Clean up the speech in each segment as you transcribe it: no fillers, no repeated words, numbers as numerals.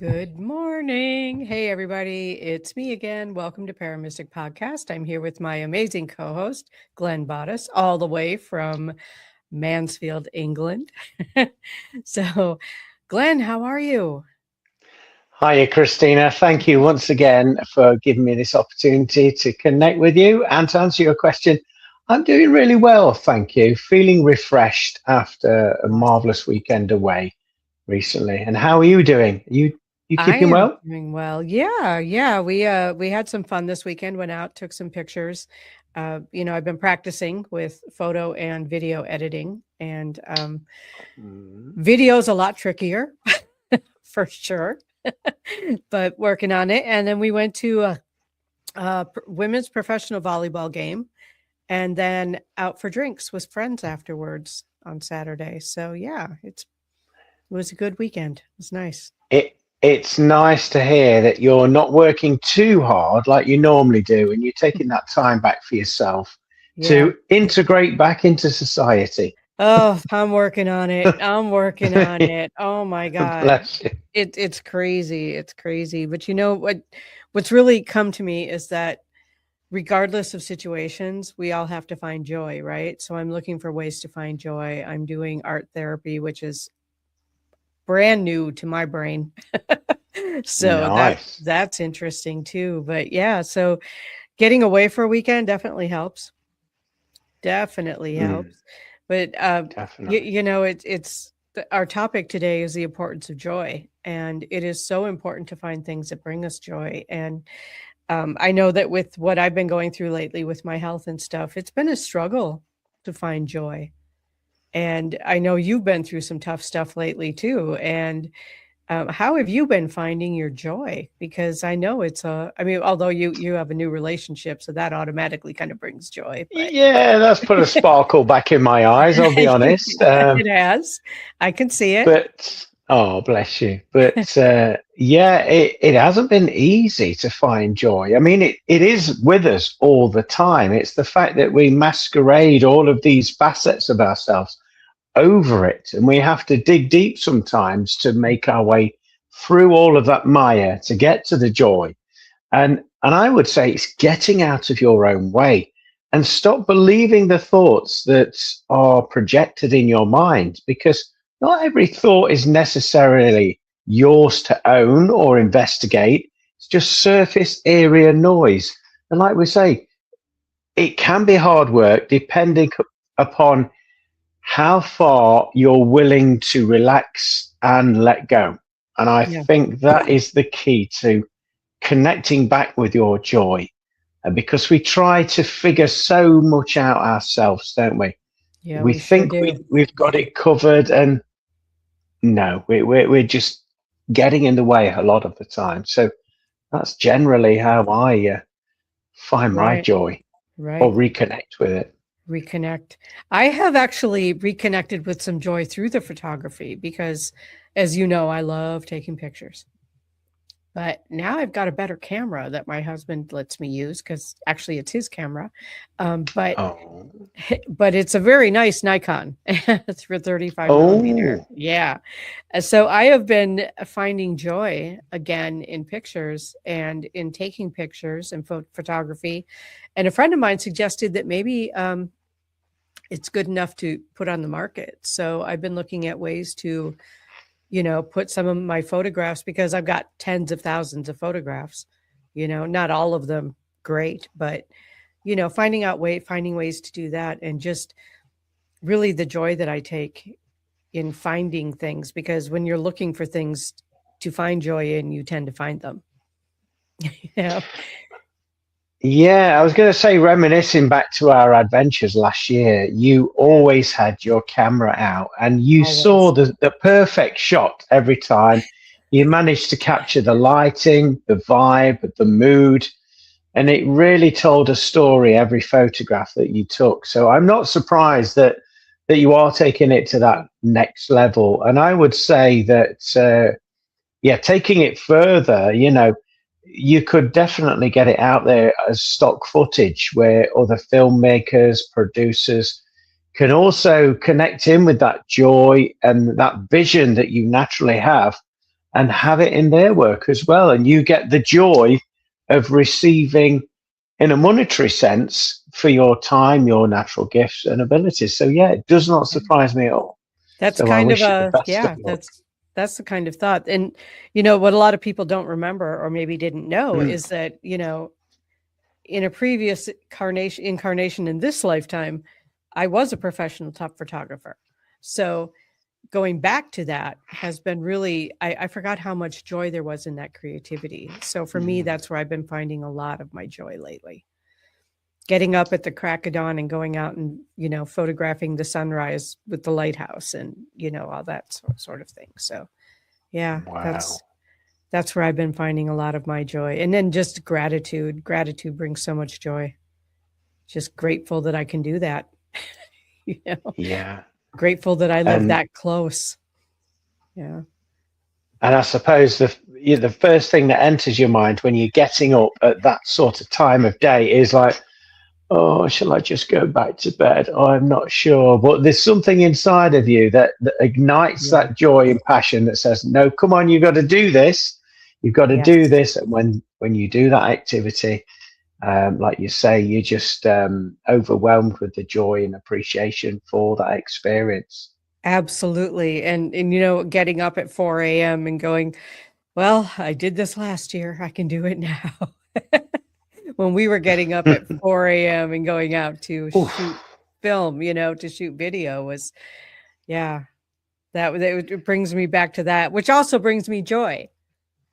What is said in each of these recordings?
Good morning. Hey, everybody. It's me again. Welcome to ParaMystic Podcast. I'm here with my amazing co host, Glenn Boddice, all the way from Mansfield, England. So, Glenn, how are you? Hiya, Kristina. Thank you once again for giving me this opportunity to connect with you and to answer your question. I'm doing really well, thank you. Feeling refreshed after a Awesome. marvelous weekend away recently. And how are you doing? You I keeping am well? doing well. Yeah. We had some fun this weekend, went out, took some pictures. I've been practicing with photo and video editing, and Mm. video's a lot trickier for sure. But working on it. And then we went to a women's professional volleyball game and then out for drinks with friends afterwards on Saturday. So yeah, it was a good weekend. It was nice. It's nice to hear that you're not working too hard like you normally do, and you're taking that time back for yourself Yeah. to integrate back into society. Oh, I'm working on it. I'm working on it. Oh my God. Bless you. It's crazy. It's crazy. But you know what's really come to me is that regardless of situations, we all have to find joy, right? So I'm looking for ways to find joy. I'm doing art therapy, which is brand new to my brain. So Nice. that's interesting too. But yeah, so getting away for a weekend definitely helps. Definitely Mm, helps. But definitely. our topic today is the importance of joy, and it is so important to find things that bring us joy. And I know that with what I've been going through lately with my health and stuff, it's been a struggle to find joy. And I know you've been through some tough stuff lately too. And how have you been finding your joy? Because I know I mean, although you have a new relationship, so that automatically kind of brings joy. But Yeah, that's put a sparkle back in my eyes, I'll be honest. it has, I can see it. But oh, bless you. But yeah, it hasn't been easy to find joy. I mean, it is with us all the time. It's the fact that we masquerade all of these facets of ourselves over it, and we have to dig deep sometimes to make our way through all of that mire to get to the joy. And I would say it's getting out of your own way and stop believing the thoughts that are projected in your mind, because not every thought is necessarily yours to own or investigate. It's just surface area noise. And like we say, it can be hard work depending upon how far you're willing to relax and let go. And I Yeah. think that is the key to connecting back with your joy, because we try to figure so much out ourselves, don't we? Yeah, We we sure think do. we've got it covered, and no, we're just getting in the way a lot of the time. So that's generally how I find my Right. joy or Right. reconnect with it. Reconnect. I have actually reconnected with some joy through the photography because, as you know, I love taking pictures. But now I've got a better camera that my husband lets me use because actually it's his camera. But Oh, but it's a very nice Nikon. It's for 35 millimeter. oh, Yeah. So I have been finding joy again in pictures and in taking pictures and photography. And a friend of mine suggested that maybe it's good enough to put on the market. So I've been looking at ways to, put some of my photographs because I've got tens of thousands of photographs, not all of them great, but finding ways to do that and just really the joy that I take in finding things because when you're looking for things to find joy in, you tend to find them. you know? yeah, I was going to say, reminiscing back to our adventures last year, you Yeah, always had your camera out and you saw always. the perfect shot every time. You managed to capture the lighting, the vibe, the mood, and it really told a story every photograph that you took. So I'm not surprised that you are taking it to that next level. And I would say that yeah, taking it further, you could definitely get it out there as stock footage where other filmmakers, producers can also connect in with that joy and that vision that you naturally have and have it in their work as well. And you get the joy of receiving in a monetary sense for your time, your natural gifts and abilities. So yeah, it does not surprise me at all. That's So I kind of wish you the a, best of yeah, luck. that's the kind of thought. And, what a lot of people don't remember or maybe didn't know Mm, is that, in a previous incarnation in this lifetime, I was a professional top photographer. So going back to that has been really, I forgot how much joy there was in that creativity. So for me, mm. that's where I've been finding a lot of my joy lately. Getting up at the crack of dawn and going out and, photographing the sunrise with the lighthouse and, all that sort of thing. So yeah, Wow. that's where I've been finding a lot of my joy. And then just gratitude. Gratitude brings so much joy. Just grateful that I can do that. you know, Yeah. Grateful that I live And that close. Yeah. and I suppose the first thing that enters your mind when you're getting up at that sort of time of day is like, oh, shall I just go back to bed? Oh, I'm not sure. But there's something inside of you that ignites Yeah. that joy and passion that says, no, come on, you've got to do this. You've got to do Yes. this. And when you do that activity, like you say, you're just overwhelmed with the joy and appreciation for that experience. Absolutely. And getting up at 4 a.m. and going, well, I did this last year. I can do it now. When we were getting up at 4 a.m. and going out to shoot Oof. film, to shoot video was, yeah, it brings me back to that, which also brings me joy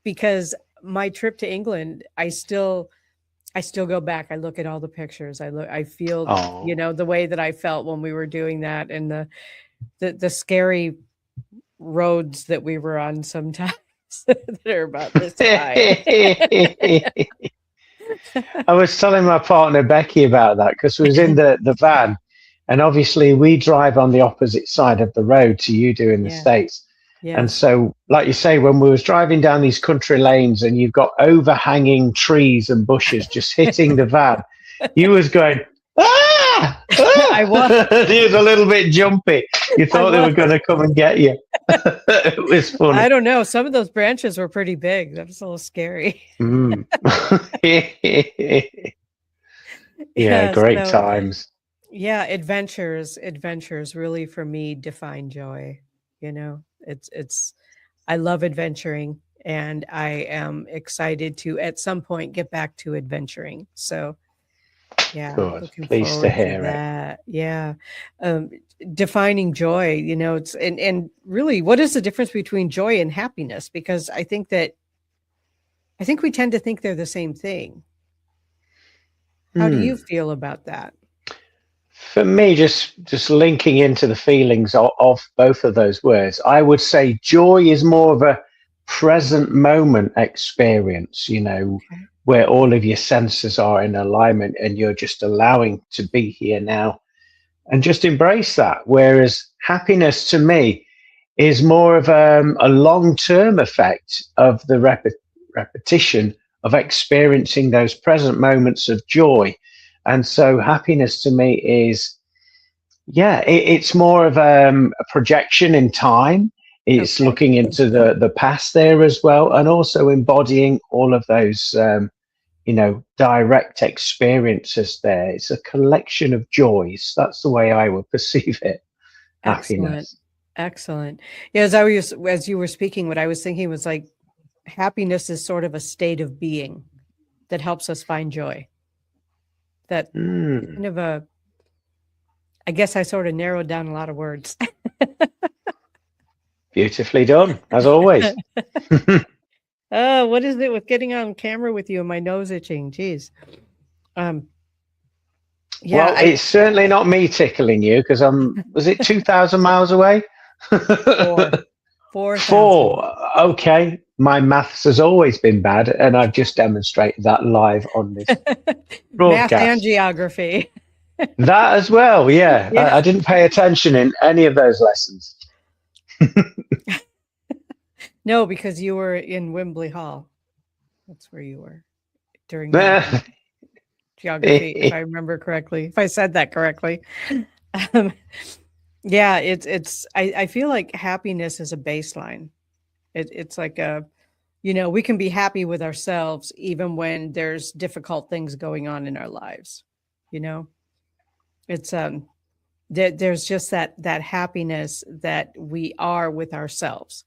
because my trip to England, I still go back. I look at all the pictures. I feel, Oh. the way that I felt when we were doing that and the scary roads that we were on sometimes that are about this wide. I was telling my partner Becky about that because we was in the van, and obviously we drive on the opposite side of the road to you do in the Yeah. States. And Yes. so, like you say, when we was driving down these country lanes and you've got overhanging trees and bushes just hitting the van, you was going, ah, I was. ah! He was a little bit jumpy. You I thought they was. were going to come and get you. It was funny. I don't know. Some of those branches were pretty big. That was a little scary. Mm. Yeah, Yeah. great So times. yeah, adventures really for me define joy. It's I love adventuring and I am excited to at some point get back to adventuring. So yeah, Good. looking Pleased to forward to hear it. that. Yeah. Um, Defining joy, it's and really what is the difference between joy and happiness? Because I think we tend to think they're the same thing. How do you Hmm. feel about that? For me, just linking into the feelings of both of those words, I would say joy is more of a present moment experience, Okay. where all of your senses are in alignment and you're just allowing to be here now and just embrace that. Whereas happiness to me is more of a long term effect of the repetition of experiencing those present moments of joy. And so, happiness to me is, yeah, it's more of a projection in time. It's Okay. looking into the past there as well, and also embodying all of those, direct experiences there. It's a collection of joys. That's the way I would perceive it. Excellent. Happiness. Excellent. Yeah, as you were speaking, what I was thinking was like happiness is sort of a state of being that helps us find joy. That Mm, kind of a I guess I sort of narrowed down a lot of words. beautifully done, as always. Oh, what is it with getting on camera with you and my nose itching? Jeez. Um, yeah, Well, it's certainly not me tickling you because was it 2,000 miles away? four, 4,000. Four. Okay. My maths has always been bad, and I've just demonstrated that live on this Math and broadcast. geography. That as well, yeah. Yeah. I didn't pay attention in any of those lessons. No, because you were in Wembley Hall. That's where you were during math and geography, if I remember correctly, if I said that correctly. Um, yeah, I feel like happiness is a baseline. It's like a, we can be happy with ourselves even when there's difficult things going on in our lives. You know, it's there's just that happiness that we are with ourselves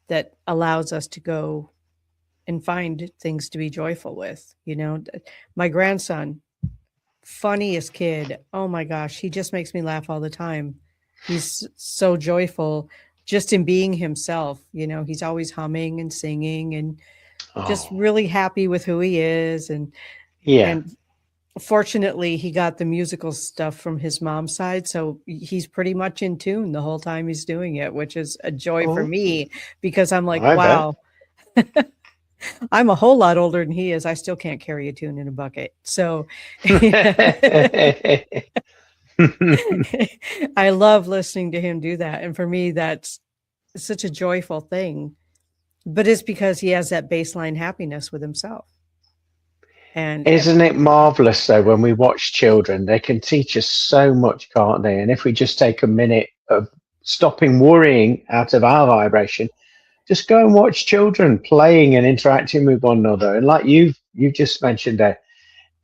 that allows us to go and find things to be joyful with. My grandson, funniest kid. Oh my gosh, he just makes me laugh all the time. He's so joyful just in being himself. He's always humming and singing and just Oh, really happy with who he is. And yeah. and fortunately, he got the musical stuff from his mom's side, so he's pretty much in tune the whole time he's doing it, which is a joy for Oh, me because I'm like, I bet. wow, I'm a whole lot older than he is. I still can't carry a tune in a bucket. So I love listening to him do that. And for me, that's such a joyful thing. But it's because he has that baseline happiness with himself. And Isn't it marvelous though when we watch children? They can teach us so much, can't they? And if we just take a minute of stopping worrying out of our vibration, just go and watch children playing and interacting with one another. And like you've just mentioned there,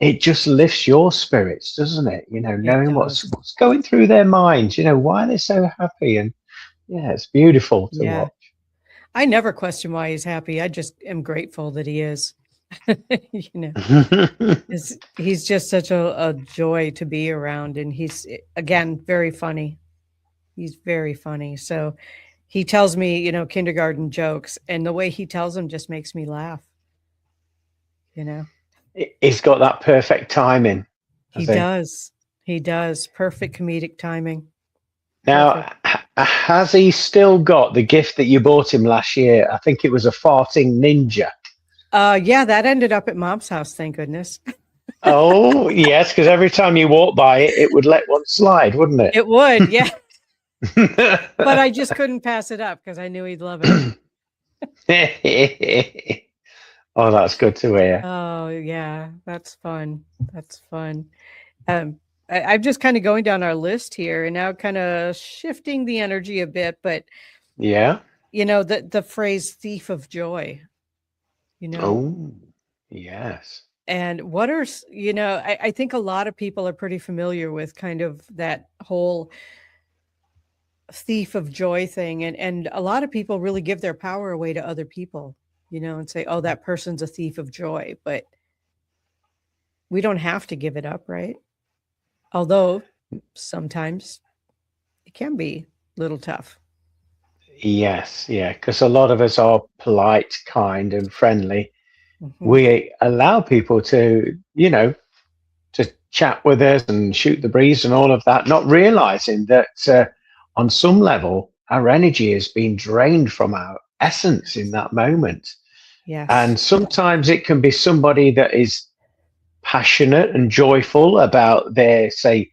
it just lifts your spirits, doesn't it? it Knowing what's does. what's going through their minds, why they're so happy. And yeah, it's beautiful to Yeah. watch. I never question why he's happy. I just am grateful that he is. you know, he's just such a joy to be around. And he's, again, very funny. He's very funny. So he tells me, kindergarten jokes, and the way he tells them just makes me laugh. You know, He's got that perfect timing, he has he? does. He does. Perfect comedic timing. Perfect. Now, has he still got the gift that you bought him last year? I think it was a farting ninja. Yeah, that ended up at mom's house. Thank goodness. Oh, yes, because every time you walk by it, it would let one slide, wouldn't it? It would. Yeah. But I just couldn't pass it up because I knew he'd love it. Oh, that's good to hear. Oh, yeah. That's fun. That's fun. I'm just kind of going down our list here and now kind of shifting the energy a bit, but Yeah. the phrase thief of joy, you know, Oh, yes. and what are, I think a lot of people are pretty familiar with kind of that whole thief of joy thing. And a lot of people really give their power away to other people, and say, oh, that person's a thief of joy, but we don't have to give it up, right? Although sometimes it can be a little tough. Yes, yeah, because a lot of us are polite, kind, and friendly. Mhm. We allow people to chat with us and shoot the breeze and all of that, not realizing that on some level, our energy has been drained from our essence in that moment. Yes. And sometimes it can be somebody that is passionate and joyful about their, say,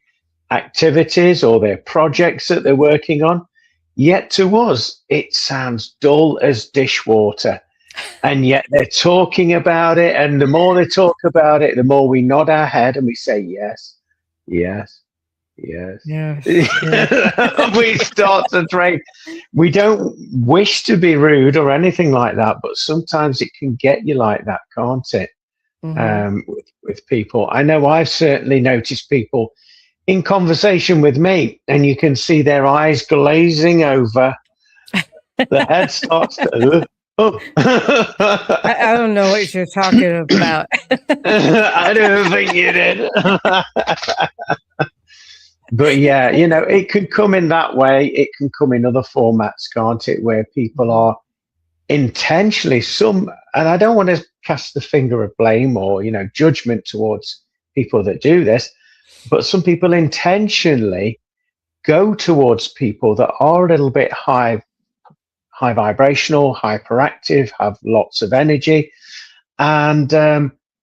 activities or their projects that they're working on. Yet to us, it sounds dull as dishwater. And yet they're talking about it. And the more they talk about it, the more we nod our head and we say, yes, yes, yes. Yes. Yeah. We start to drain. We don't wish to be rude or anything like that, but sometimes it can get you like that, can't it? Hmm. With people. I know I've certainly noticed people in conversation with me, and you can see their eyes glazing over. The head starts to. Oh. I don't know what you're talking about. I don't think you did. But yeah, it can come in that way. It can come in other formats, can't it? Where people Mhm. are intentionally and I don't want to cast the finger of blame or, judgment towards people that do this, but some people intentionally go towards people that are a little bit high vibrational, hyperactive, have lots of energy, and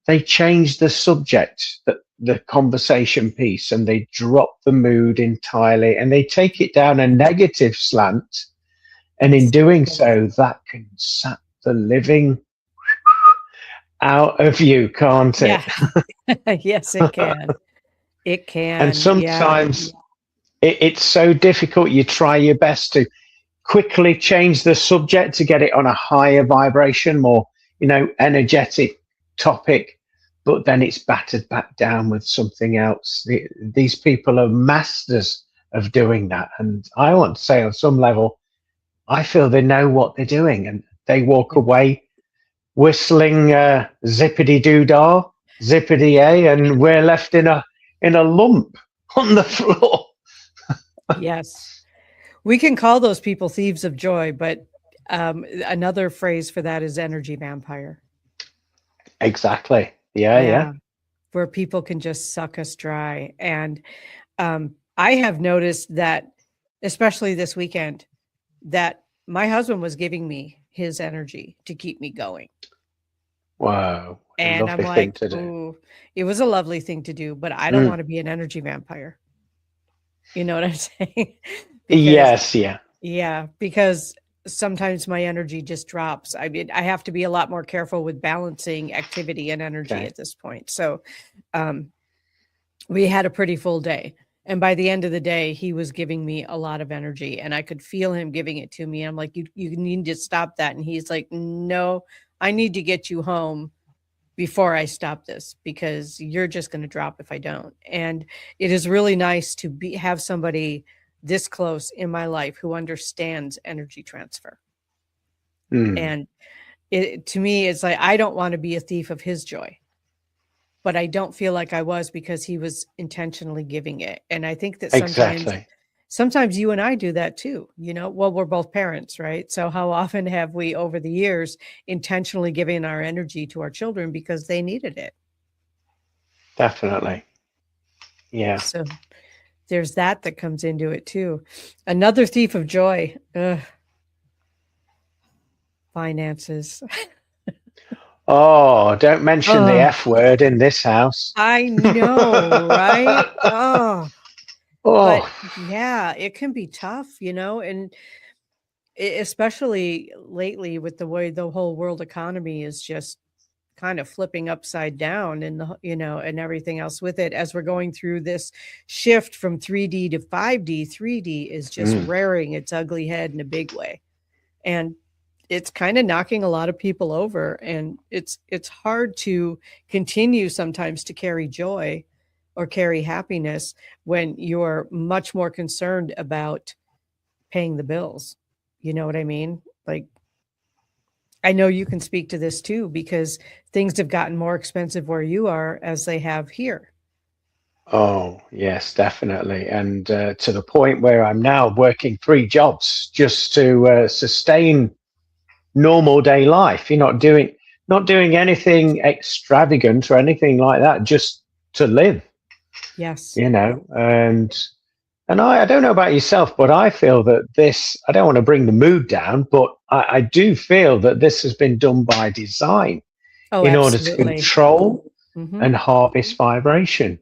they change the subject, the conversation piece, and they drop the mood entirely, and they take it down a negative slant. And in Yes. doing so, that can sap the living out of you, can't it? Yeah. Yes, it can. It And can. Yeah. sometimes it's so difficult. You try your best to quickly change the subject to get it on a higher vibration, more, energetic topic, but then it's battered back down with something else. These people are masters of doing that. And I want to say on some level, I feel they know what they're doing, and they walk away whistling zippity doo dah, zippity a, and we're left in a lump on the floor. Yes. We can call those people thieves of joy, but another phrase for that is energy vampire. Exactly. Yeah. Where people can just suck us dry. And I have noticed that, especially this weekend, that my husband was giving me his energy to keep me going. Wow. And I'm like, ooh, it was a lovely thing to do, but I don't want to be an energy vampire. You know what I'm saying? Yes, yeah. Yeah, because sometimes my energy just drops. I mean, I have to be a lot more careful with balancing activity and energy at this point. So we had a pretty full day. And by the end of the day, he was giving me a lot of energy, and I could feel him giving it to me. I'm like, you need to stop that. And he's like, no, I need to get you home before I stop this, because you're just going to drop if I don't. And it is really nice to have somebody this close in my life who understands energy transfer. And to me, it's like, I don't want to be a thief of his joy, but I don't feel like I was, because he was intentionally giving it. And I think that sometimes you and I do that too. Well, we're both parents, right? So how often have we over the years intentionally given our energy to our children because they needed it? Definitely. Yeah. So there's that comes into it too. Another thief of joy. Finances. Oh, don't mention the F word in this house. I know, right? But yeah, it can be tough, and especially lately with the way the whole world economy is just kind of flipping upside down, and and everything else with it, as we're going through this shift from 3D to 5D. 3D is just rearing its ugly head in a big way. And it's kind of knocking a lot of people over, and it's hard to continue sometimes to carry joy or carry happiness when you're much more concerned about paying the bills. You know what I mean? Like, I know you can speak to this too, because things have gotten more expensive where you are as they have here. Oh, yes, definitely. And to the point where I'm now working 3 jobs just to sustain normal day life. You're not doing anything extravagant or anything like that, just to live. Yes. And I don't know about yourself, but I feel that I don't want to bring the mood down, but I do feel that this has been done by design in order to control and harvest vibration.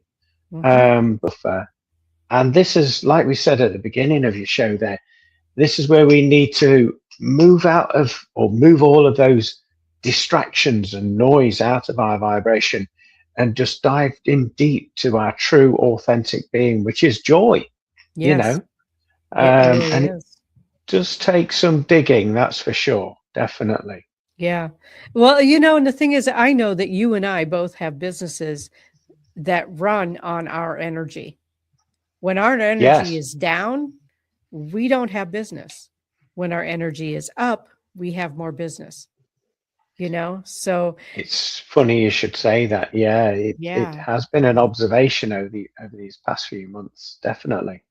And this is, like we said at the beginning of your show there, this is where we need to move all of those distractions and noise out of our vibration and just dive in deep to our true authentic being, which is joy. Yes. It does take some digging, that's for sure. Definitely. Yeah. Well, and the thing is, I know that you and I both have businesses that run on our energy. When our energy is down, we don't have business. When our energy is up, we have more business. So it's funny you should say that. Yeah, it has been an observation over these past few months, definitely.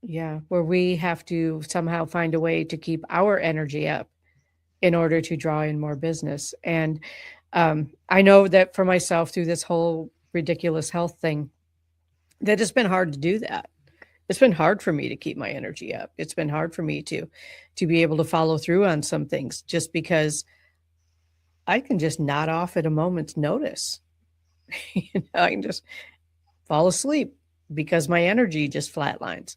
Yeah, where we have to somehow find a way to keep our energy up in order to draw in more business. And I know that for myself, through this whole ridiculous health thing, that it's been hard to do that. It's been hard for me to keep my energy up. It's been hard for me to be able to follow through on some things, just because I can just nod off at a moment's notice. I can just fall asleep because my energy just flatlines.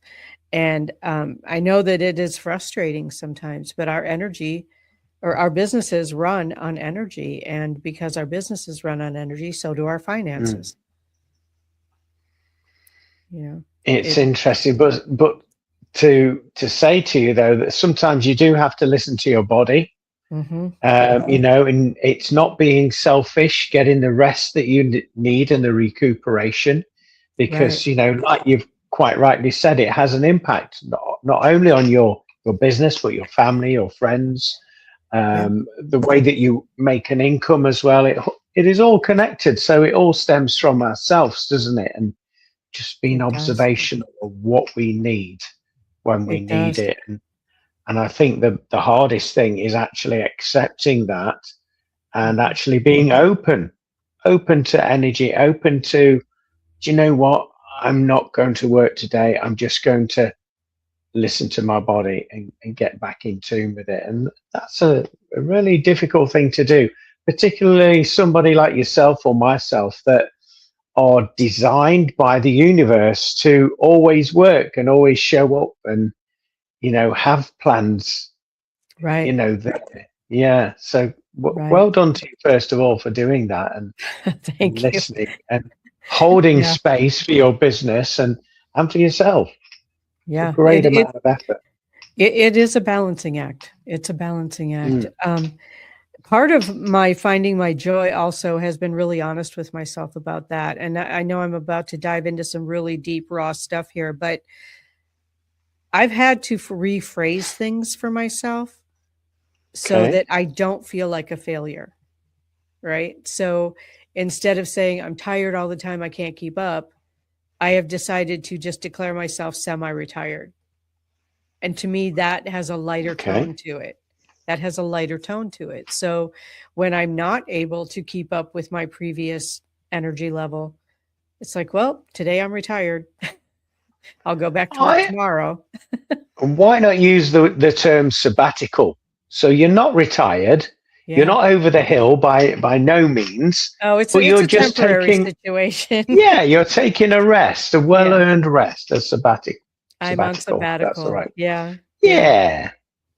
And I know that it is frustrating sometimes, but our energy, or our businesses, run on energy. And because our businesses run on energy, so do our finances. It's interesting, but to say to you though that sometimes you do have to listen to your body. Mm-hmm. And it's not being selfish, getting the rest that you need and the recuperation, Right. because like you've quite rightly said, it has an impact not only on your business but your family, your friends, Yeah. the way that you make an income as well. It is all connected, so it all stems from ourselves, doesn't it? And just being It does. observational of what we need when we It need does. it. And I think the hardest thing is actually accepting that and Mm-hmm. actually being open to energy, open to, do you know what? I'm not going to work today. I'm just going to listen to my body and get back in tune with it. And that's a really difficult thing to do, particularly somebody like yourself or myself that are designed by the universe to always work and always show up and, have plans, Right. that, yeah. So Right. well done to you, first of all, for doing that and Thank you. listening and holding Yeah. space for your business and for yourself. A Yeah. great amount of effort. It is a balancing act. It's a balancing act. Mm, Part of my finding my joy also has been really honest with myself about that. And I know I'm about to dive into some really deep, raw stuff here, but I've had to rephrase things for myself so okay. that I don't feel like a failure. Right. So instead of saying I'm tired all the time, I can't keep up, I have decided to just declare myself semi retired. And to me, that has a lighter Okay. tone to it. That has a lighter tone to it. So when I'm not able to keep up with my previous energy level, it's like, well, today I'm retired. I'll go back to work I tomorrow. Why not use the term sabbatical? So you're not retired, you're Yeah. not over the hill by no means, Oh, but it's you're a just temporary taking, situation. yeah, you're taking a rest, a Yeah. well-earned rest, a sabbatic I'm on sabbatical. That's the sabbatical. right. Yeah. Yeah. Yeah.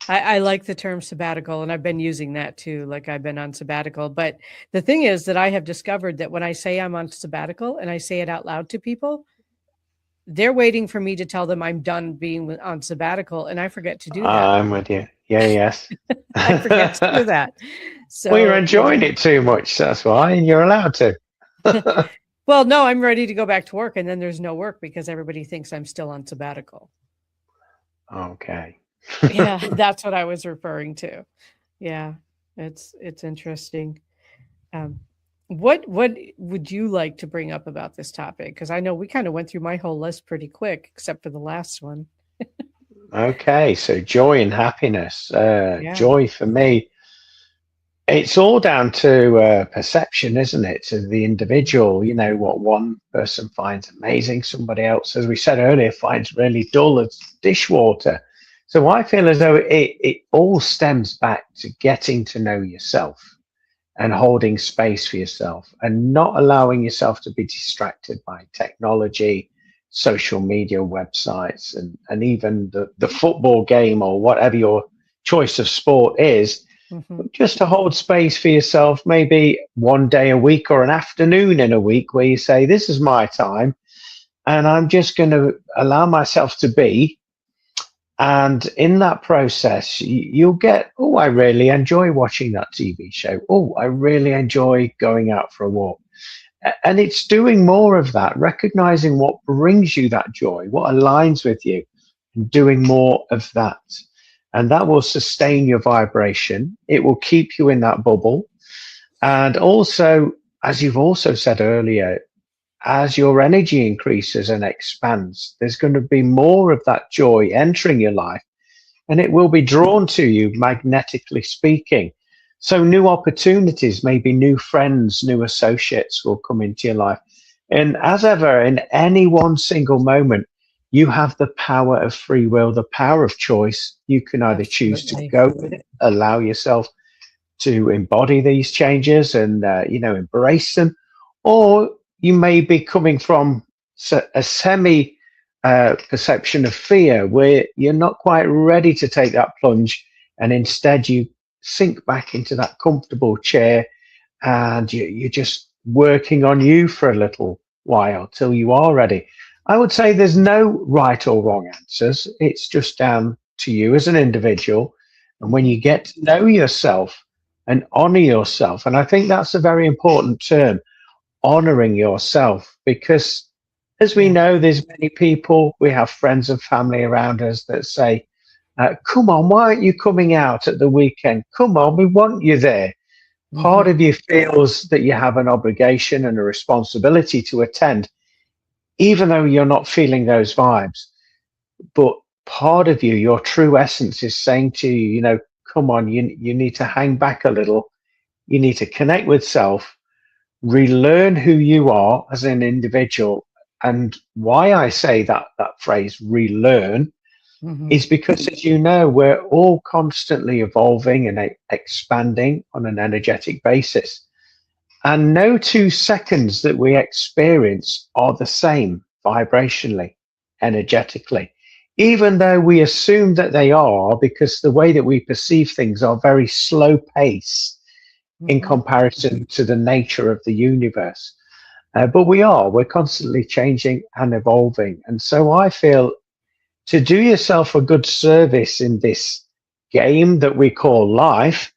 I like the term sabbatical, and I've been using that too. Like I've been on sabbatical. But the thing is that I have discovered that when I say I'm on sabbatical and I say it out loud to people, they're waiting for me to tell them I'm done being on sabbatical, and I forget to do that. I'm with you. Yeah, yes. I forget to do that. Well, you're So, enjoying it too much. That's why, and you're allowed to. well, no, I'm ready to go back to work, and then there's no work because everybody thinks I'm still on sabbatical. Okay. Yeah, that's what I was referring to. Yeah, it's interesting. Um, what would you like to bring up about this topic? Because I know we kind of went through my whole list pretty quick, except for the last one. Okay, so joy and happiness. Yeah. Joy for me, it's all down to perception, isn't it? To the individual, what one person finds amazing, somebody else, as we said earlier, finds really dull as dishwater. So I feel as though it all stems back to getting to know yourself and holding space for yourself and not allowing yourself to be distracted by technology, social media, websites, and even the football game or whatever your choice of sport is, Hmm. just to hold space for yourself, maybe one day a week or an afternoon in a week where you say, this is my time and I'm just going to allow myself to be. And in that process, you'll get, oh, I really enjoy watching that TV show. Oh, I really enjoy going out for a walk. And it's doing more of that, recognizing what brings you that joy, what aligns with you, and doing more of that. And that will sustain your vibration. It will keep you in that bubble. And also, as you've also said earlier, as your energy increases and expands, there's going to be more of that joy entering your life and it will be drawn to you magnetically speaking. So new opportunities, maybe new friends, new associates will come into your life. And as ever, in any one single moment, you have the power of free will, the power of choice. You can either choose to Absolutely. go with it, allow yourself to embody these changes and embrace them, or you may be coming from a semi perception of fear where you're not quite ready to take that plunge, and instead you sink back into that comfortable chair and you're just working on you for a little while till you are ready. I would say there's no right or wrong answers. It's just down to you as an individual. And when Mhm. you get to know yourself and honor yourself, and I think that's a very important term, honoring yourself, because as we Yeah. know, there's many people, we have friends and family around us that say, come on, why aren't you coming out at the weekend? Come on, we want you there. Part Mhm. of you feels that you have an obligation and a responsibility to attend, even though you're not feeling those vibes. But part of you, your true essence, is saying to you, come on, you need to hang back a little. You need to connect with self, relearn who you are as an individual. And why I say that phrase, relearn, Mhm. is because, as you know, we're all constantly evolving and expanding on an energetic basis. And no 2 seconds that we experience are the same vibrationally, energetically, even though we assume that they are, because the way that we perceive things are very slow pace in Mhm. comparison to the nature of the universe. But we're constantly changing and evolving. And so I feel to do yourself a good service in this game that we call life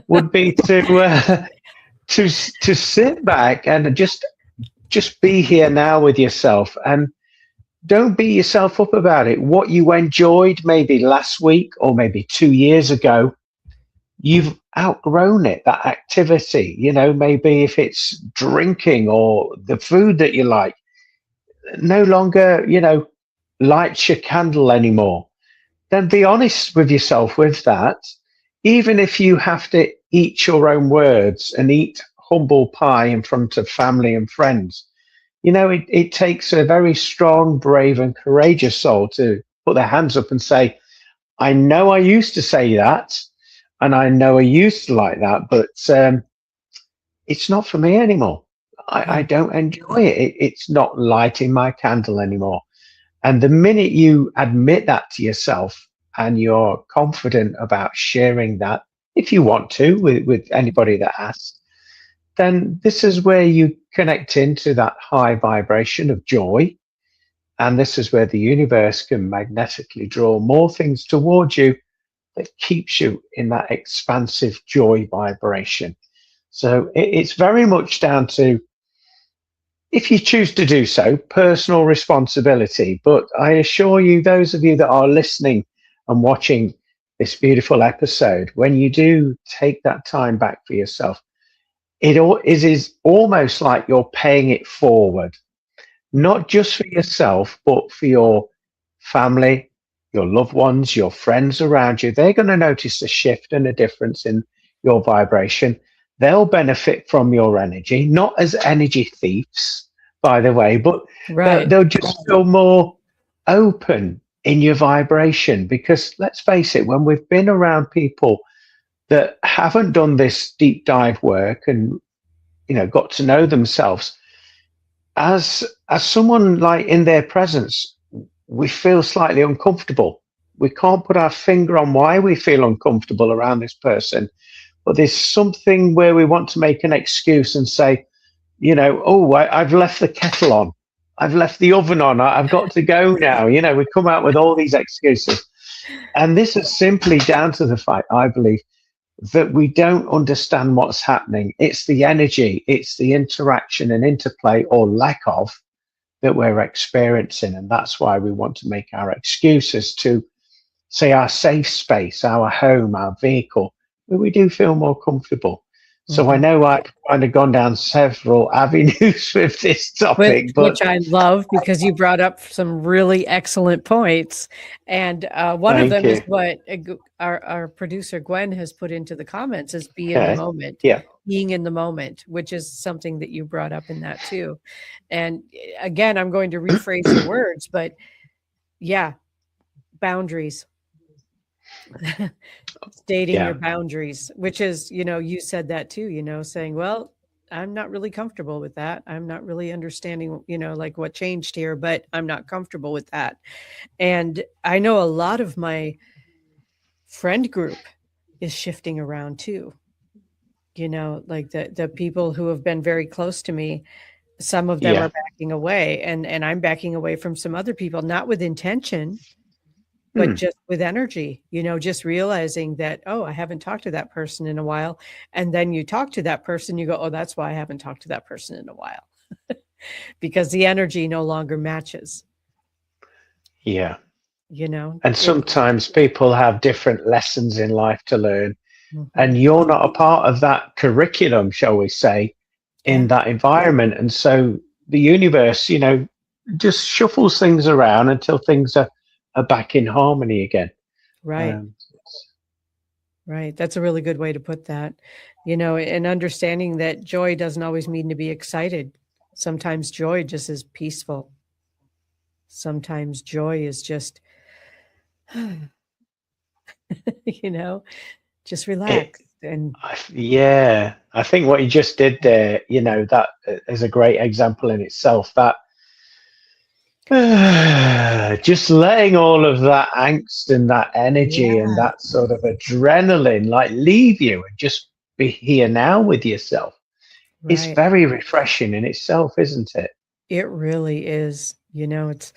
would be to sit back and just be here now with yourself, and don't beat yourself up about it. What you enjoyed maybe last week or maybe 2 years ago, you've outgrown it, that activity. Maybe if it's drinking or the food that you like, no longer, lights your candle anymore. Then be honest with yourself with that. Even if you have to eat your own words and eat humble pie in front of family and friends, it takes a very strong, brave, and courageous soul to put their hands up and say, I know I used to say that, and I know I used to like that, but it's not for me anymore. I Yeah. don't enjoy it. It's not lighting my candle anymore. And the minute you admit that to yourself and you're confident about sharing that, if you want to, with anybody that asks, then this is where you connect into that high vibration of joy. And this is where the universe can magnetically draw more things towards you that keeps you in that expansive joy vibration. So it's very much down to, if you choose to do so, personal responsibility. But I assure you, those of you that are listening and watching this beautiful episode, when you do take that time back for yourself, it is almost like you're paying it forward, not just for yourself, but for your family, your loved ones, your friends around you. They're going to notice a shift and a difference in your vibration. They'll benefit from your energy, not as energy thieves, by the way, but they'll, Right. they'll just feel more open in your vibration. Because let's face it, when we've been around people that haven't done this deep dive work and got to know themselves, as someone like in their presence, we feel slightly uncomfortable. We can't put our finger on why we feel uncomfortable around this person, but there's something where we want to make an excuse and say, oh, I've left the kettle on, I've left the oven on, I've got to go now. We come out with all these excuses, and this is simply down to the fact, I believe, that we don't understand what's happening. It's the energy, it's the interaction and interplay or lack of that we're experiencing. And that's why we want to make our excuses to, say, our safe space, our home, our vehicle, where we do feel more comfortable. So I Mhm. know I've kind of gone down several avenues with this Which topic, but which I love, because you brought up some really excellent points, and, one of thank them is you. what, our producer Gwen has put into the comments, is be in the Okay. moment, Yeah. being in the moment, which is something that you brought up in that too. And, again, I'm going to rephrase your words, but yeah, boundaries. Stating your Yeah. boundaries, which is, you said that too, saying, well, I'm not really comfortable with that. I'm not really understanding, like what changed here, but I'm not comfortable with that. And I know a lot of my friend group is shifting around too. Like the people who have been very close to me, some of them Yeah. are backing away, and I'm backing away from some other people, not with intention, but Hmm. just with energy, just realizing that, oh, I haven't talked to that person in a while. And then you talk to that person, you go, oh, that's why I haven't talked to that person in a while, because the energy no longer matches, Yeah. you know, And it, sometimes people have different lessons in life to learn, mhm. and you're not a part of that curriculum, shall we say, in Yeah, that environment. And so the universe, just shuffles things around until things are back in harmony again. right. Um, Right. That's a really good way to put that. And understanding that joy doesn't always mean to be excited. Sometimes joy just is peaceful. Sometimes joy is just, you know, just it, relaxed. And yeah, I think what you just did there, that is a great example in itself. That just letting all of that angst and that energy and yeah, that sort of adrenaline like leave you and just be here now with yourself. It's right. very refreshing in itself, isn't it? It really is. It's,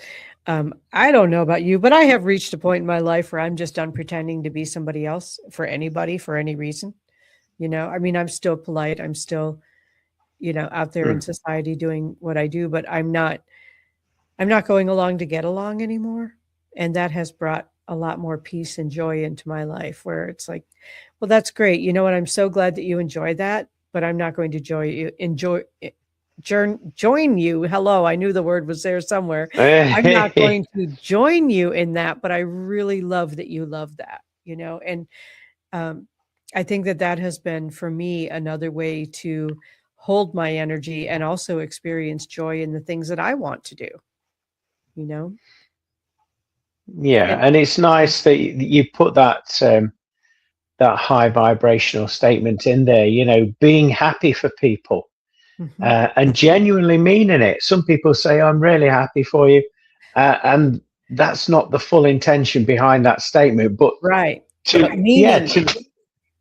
I don't know about you, but I have reached a point in my life where I'm just done pretending to be somebody else for anybody for any reason. I mean, I'm still polite. I'm still, out there in Mm. society doing what I do, but I'm not going along to get along anymore. And that has brought a lot more peace and joy into my life where it's like, well, that's great. You know what? I'm so glad that you enjoy that, but I'm not going to join you. Hello, I knew the word was there somewhere. I'm not going to join you in that, but I really love that you love that, and um, I think that that has been for me another way to hold my energy and also experience joy in the things that I want to do, you know? Yeah, And and it's nice that you put that high vibrational statement in there. Being happy for people mhm, and genuinely meaning it. Some people say, "I'm really happy for you," and that's not the full intention behind that statement. But right. to But yeah, meaning it, to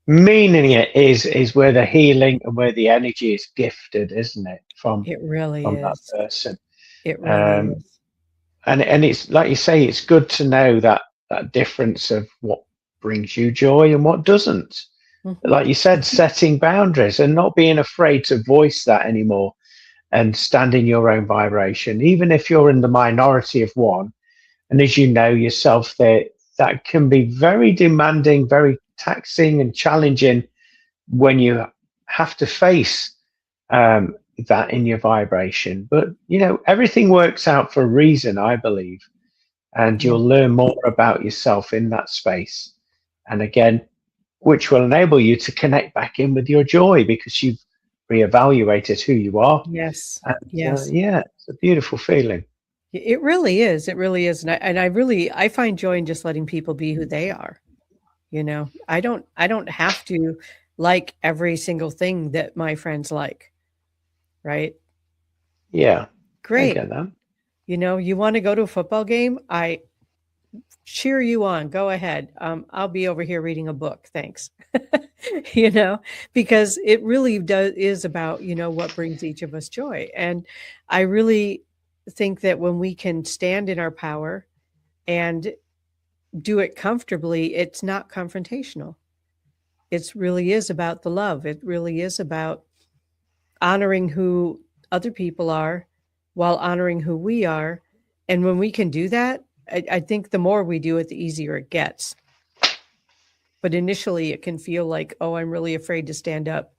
meaning it is where the healing and where the energy is gifted, isn't it? From it really from that is. person. It really Um, is. and it's like you say, it's good to know that difference of what brings you joy and what doesn't. Mhm. Like you said, setting boundaries and not being afraid to voice that anymore and stand in your own vibration, even if you're in the minority of one. And as you know yourself, that can be very demanding, very taxing and challenging when you have to face that in your vibration. But everything works out for a reason, I believe, and Yeah. you'll learn more about yourself in that space. And again, which will enable you to connect back in with your joy because you've reevaluated who you are. Yes. And Yes. yeah, it's a beautiful feeling. It really is. It really is. And I find joy in just letting people be who they are. I don't have to like every single thing that my friends like, right? Yeah, I Great. get that. You want to go to a football game? I cheer you on. Go ahead. I'll be over here reading a book. Thanks. you know, because it really does is about, what brings each of us joy. And I really think that when we can stand in our power and do it comfortably, it's not confrontational. It really is about the love. It really is about honoring who other people are while honoring who we are. And when we can do that, I think the more we do it, the easier it gets. But initially, it can feel like, oh, I'm really afraid to stand up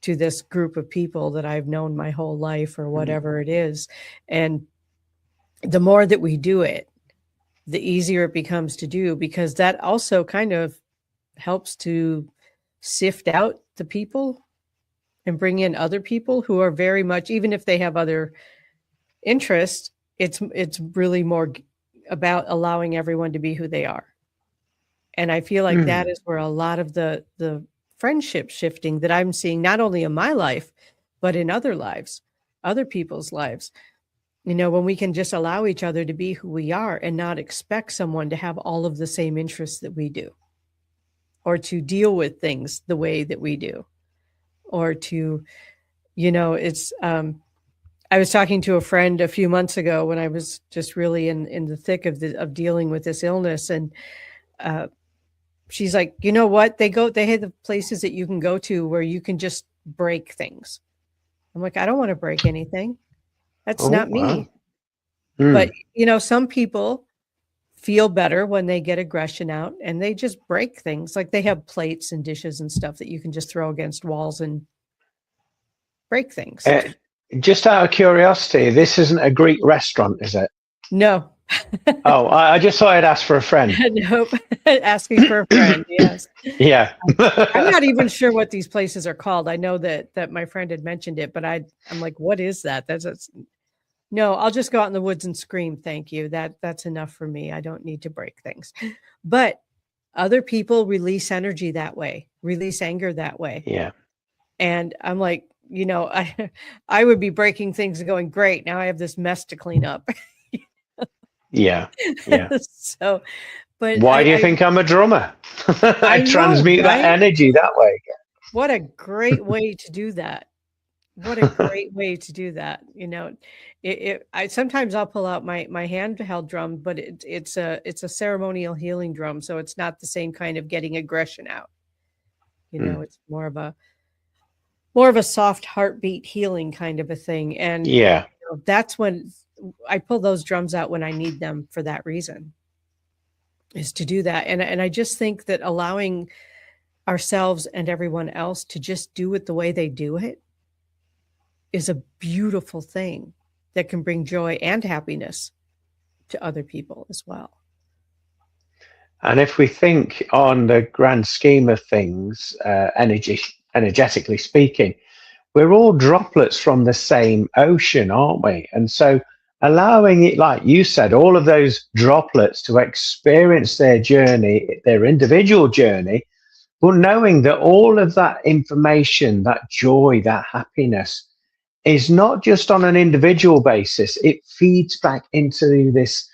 to this group of people that I've known my whole life or Mm. whatever it is. And the more that we do it, the easier it becomes to do because that also kind of helps to sift out the people and bring in other people who are very much, even if they have other interests, it's really more about allowing everyone to be who they are. And I feel like that Mm. is where a lot of the friendship shifting that I'm seeing not only in my life, but in other lives, other people's lives. When we can just allow each other to be who we are and not expect someone to have all of the same interests that we do, or to deal with things the way that we do, or to, it's I was talking to a friend a few months ago when I was just really in the thick of dealing with this illness. And uh, she's like, you know what? They have the places that you can go to where you can just break things. I'm like, I don't want to break anything. That's Oh, not wow. me. But, some people feel better when they get aggression out and they just break things. Like they have plates and dishes and stuff that you can just throw against walls and break things. Uh, just out of curiosity, this isn't a Greek restaurant, is it? No. Oh, I just thought I'd ask for a friend. Nope. Asking for a friend. Yes. Yeah. I'm not even sure what these places are called. I know that my friend had mentioned it, but I'm like, what is that? No, I'll just go out in the woods and scream. Thank you. That's enough for me. I don't need to break things. But other people release energy that way, release anger that way. Yeah. And I'm like, I would be breaking things and going, great. Now I have this mess to clean up. Yeah. Yeah. So, but Why do you think I'm a drummer? I I know, transmute that right? energy that way. What a great way to do that. What a great way to do that. I sometimes I'll pull out my handheld drum, but it's a ceremonial healing drum, so it's not the same kind of getting aggression out. It's more of a soft heartbeat healing kind of a thing. And Yeah. that's when I pull those drums out when I need them for that reason, is to do that. And I just think that allowing ourselves and everyone else to just do it the way they do it is a beautiful thing that can bring joy and happiness to other people as well. And if we think on the grand scheme of things, energetically speaking, we're all droplets from the same ocean, aren't we? And so allowing it, like you said, all of those droplets to experience their journey, their individual journey, but knowing that all of that information, that joy, that happiness is not just on an individual basis, it feeds back into this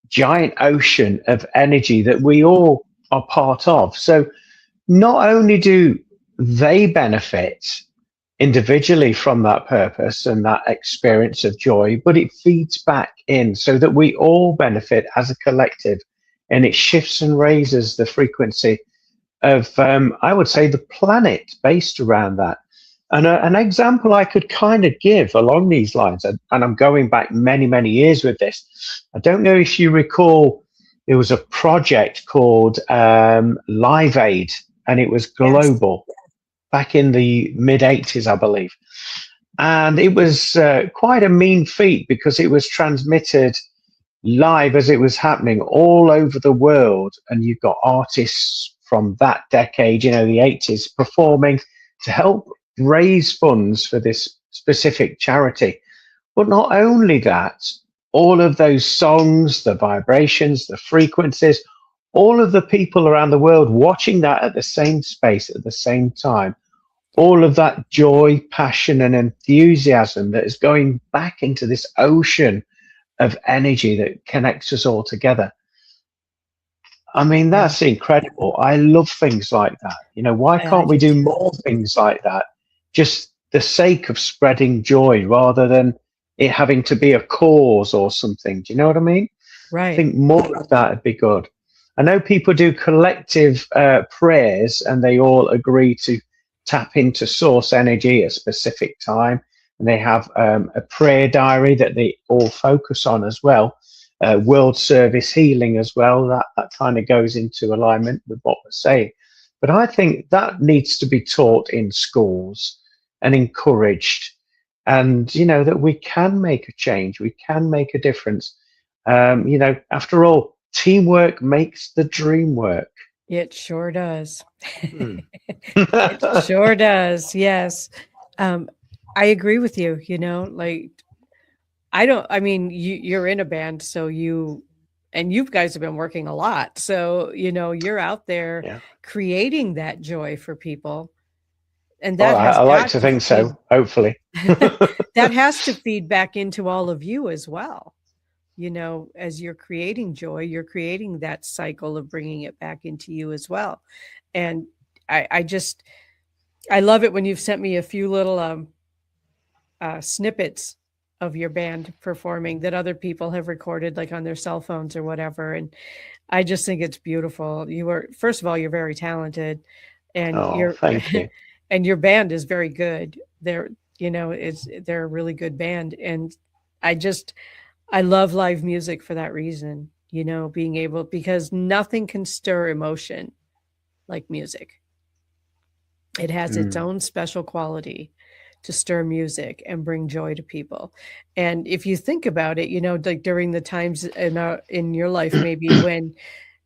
giant ocean of energy that we all are part of. So not only do they benefit individually from that purpose and that experience of joy, but it feeds back in so that we all benefit as a collective, and it shifts and raises the frequency of, I would say, the planet based around that. And an example I could kind of give along these lines, and I'm going back many, many years with this. I don't know if you recall, there was a project called Live Aid, and it was Yes. global back in the mid 80s, I believe. And it was quite a mean feat because it was transmitted live as it was happening all over the world. And you've got artists from that decade, the 80s, performing to help raise funds for this specific charity. But not only that, all of those songs, the vibrations, the frequencies, all of the people around the world watching that at the same space at the same time, all of that joy, passion, and enthusiasm that is going back into this ocean of energy that connects us all together. I mean, Yeah. that's incredible. I love things like that. Why I can't we do do too. more things like that? Just the sake of spreading joy rather than it having to be a cause or something. Do you know what I mean? I Right. think more of that would be good. I know people do collective prayers and they all agree to tap into source energy at a specific time. And they have a prayer diary that they all focus on as well. World service healing as well. That kind of goes into alignment with what we're saying. But I think that needs to be taught in schools and encouraged. And, that we can make a change, we can make a difference. After all, teamwork makes the dream work. It sure does. Hmm. It sure does. Yes. I agree with you, like I mean, you're in a band, so and you guys have been working a lot. So, you're out there Yeah. creating that joy for people. And Well, that has I like got to to think so, hopefully. that has to feed back into all of you as well. As you're creating joy, you're creating that cycle of bringing it back into you as well. And I love it when you've sent me a few little snippets of your band performing that other people have recorded like on their cell phones or whatever. And I just think it's beautiful. You were, first of all, you're very talented, and Oh, you're thank you. and your band is very good. They're a really good band. And I just I love live music for that reason, being able, because nothing can stir emotion like music. It has its Mm. own special quality to stir music and bring joy to people. And if you think about it, like during the times in your life, maybe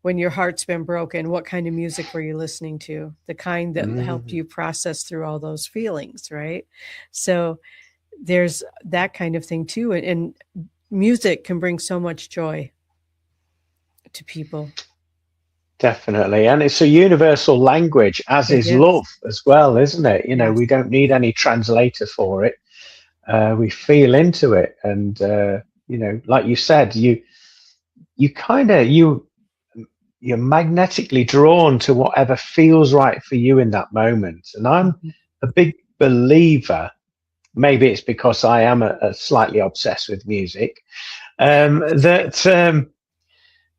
when your heart's been broken, what kind of music were you listening to? The kind that helped Mm. you process through all those feelings, right? So there's that kind of thing too. And music can bring so much joy to people. Definitely. And it's a universal language, as It is is. love as well, isn't it? Yes. We don't need any translator for it. We feel into it. And, like you said, you kind of, you're magnetically drawn to whatever feels right for you in that moment. And I'm Mhm. a big believer, maybe it's because I am a slightly obsessed with music,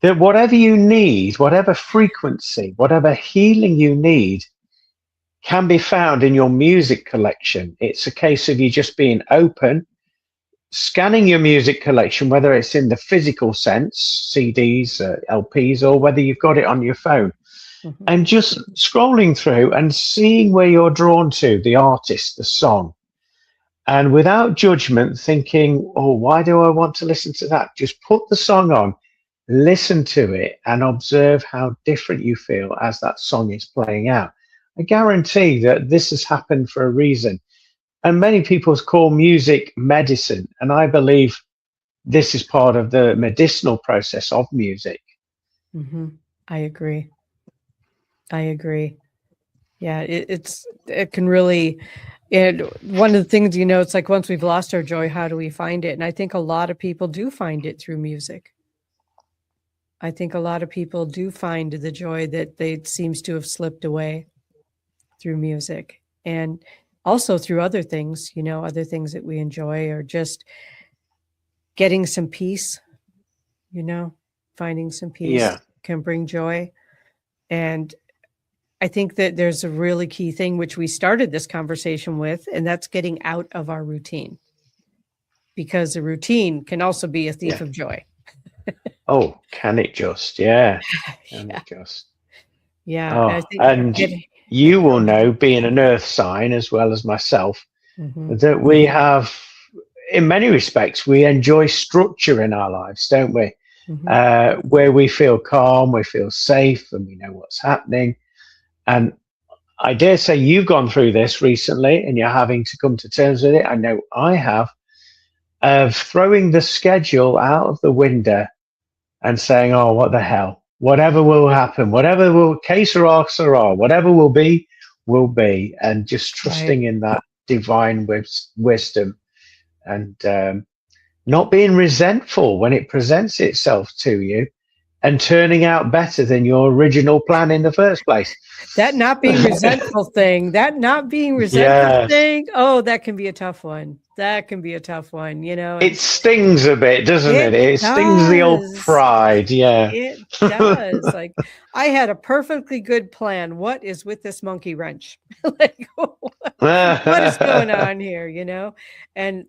that whatever you need, whatever frequency, whatever healing you need, can be found in your music collection. It's a case of you just being open, scanning your music collection, whether it's in the physical sense, CDs, LPs, or whether you've got it on your phone, Mhm. and just scrolling through and seeing where you're drawn to, the artist, the song, and without judgment, thinking, oh, why do I want to listen to that? Just put the song on, listen to it, and observe how different you feel as that song is playing out. I guarantee that this has happened for a reason. And many people call music medicine. And I believe this is part of the medicinal process of music. Mhm. I agree. I agree. Yeah, it can really, and one of the things, it's like once we've lost our joy, how do we find it? And I think a lot of people do find it through music. I think a lot of people do find the joy that they seems to have slipped away through music, and also through other things that we enjoy, or just getting some peace, you know, finding some Yeah. peace can bring joy. And I think that there's a really key thing, which we started this conversation with, and that's getting out of our routine, because the routine can also be a thief Yeah. of joy. Oh, can it just? Yeah. Can Yeah. it just? Yeah. I Oh, think and getting, you go will ahead. know, being an earth sign as well as myself, Hmm. that we have, in many respects, we enjoy structure in our lives, don't we? Hmm. Where we feel calm, we feel safe, and we know what's happening. And I dare say you've gone through this recently and you're having to come to terms with it. I know I have, of throwing the schedule out of the window and saying, oh, what the hell? Whatever will happen, whatever will, que sera, whatever will be. And just Right. trusting in that divine wisdom, and not being resentful when it presents itself to you, and turning out better than your original plan in the first place. That not being resentful thing, Yes. oh, that can be a tough one. That can be a tough one, It and stings a bit, doesn't it it? It stings the old does. pride. Yeah. It does. Like, I had a perfectly good plan. What is with this monkey wrench? Like, what is going on here, And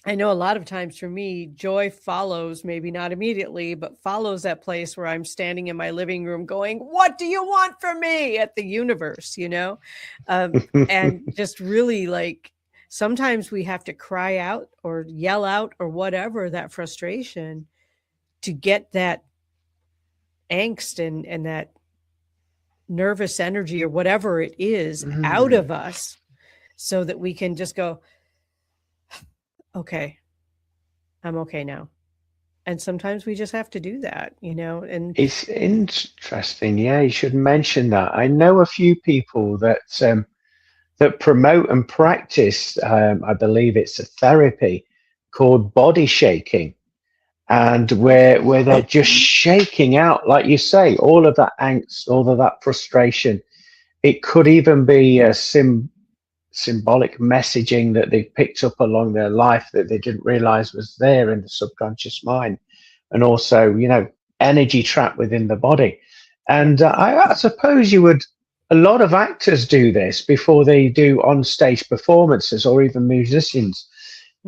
I know a lot of times for me, joy follows, maybe not immediately, but follows that place where I'm standing in my living room going, what do you want from me, at the universe, and just really, like, sometimes we have to cry out or yell out or whatever, that frustration, to get that angst and that nervous energy or whatever it is out Mm. of us, so that we can just go, okay, I'm okay now. And sometimes we just have to do that, and It's interesting. Yeah, you should mention that. I know a few people that promote and practice. I believe it's a therapy called body shaking, and where they're just shaking out, like you say, all of that angst, all of that frustration. It could even be symbolic messaging that they picked up along their life that they didn't realize was there in the subconscious mind, and also, energy trapped within the body. And I suppose a lot of actors do this before they do on stage performances, or even musicians,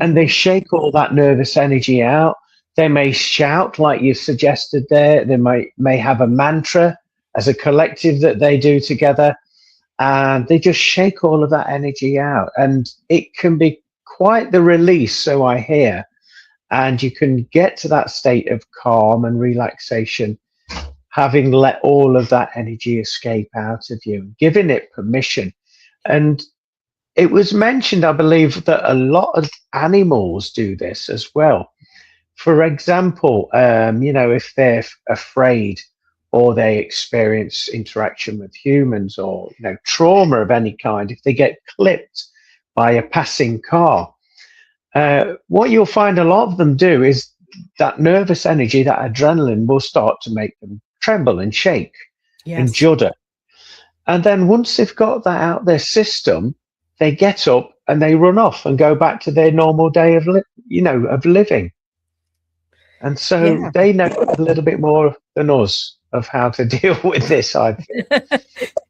and they shake all that nervous energy out. They may shout, like you suggested there. They may have a mantra as a collective that they do together, and they just shake all of that energy out. And it can be quite the release, so I hear. And you can get to that state of calm and relaxation, having let all of that energy escape out of you, giving it permission. And it was mentioned, I believe, that a lot of animals do this as well. For example, if they're afraid, or they experience interaction with humans, or trauma of any kind, if they get clipped by a passing car, what you'll find a lot of them do is that nervous energy, that adrenaline, will start to make them tremble and shake and judder. And then once they've got that out their system, they get up and they run off and go back to their normal day of living. And so they know a little bit more than us of how to deal with this, I think.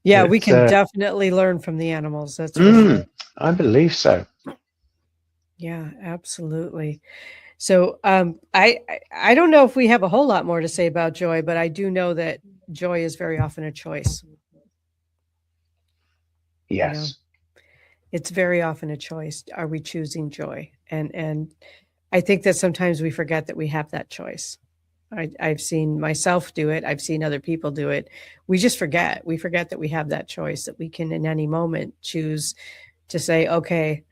We can definitely learn from the animals. That's for sure. I believe so. Yeah, absolutely. So I don't know if we have a whole lot more to say about joy, but I do know that joy is very often a choice. Yes. It's very often a choice. Are we choosing joy? And I think that sometimes we forget that we have that choice. I've seen myself do it. I've seen other people do it. We just forget. We forget that we have that choice, that we can in any moment choose to say, okay,